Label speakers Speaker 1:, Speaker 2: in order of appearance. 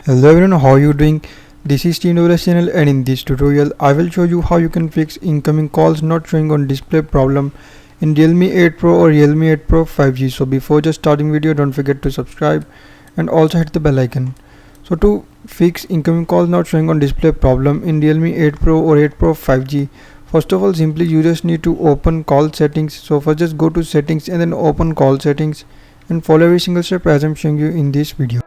Speaker 1: Hello everyone, how are you doing? This is TNWS channel, and in this tutorial I will show you how you can fix incoming calls not showing on display problem in Realme 8 Pro or Realme 8 Pro 5G. So before just starting video, don't forget to subscribe and also hit the bell icon. So to fix incoming calls not showing on display problem in Realme 8 Pro or 8 Pro 5G, first of all simply you just need to open call settings. So first just go to settings and then open call settings and follow every single step as I'm showing you in this video.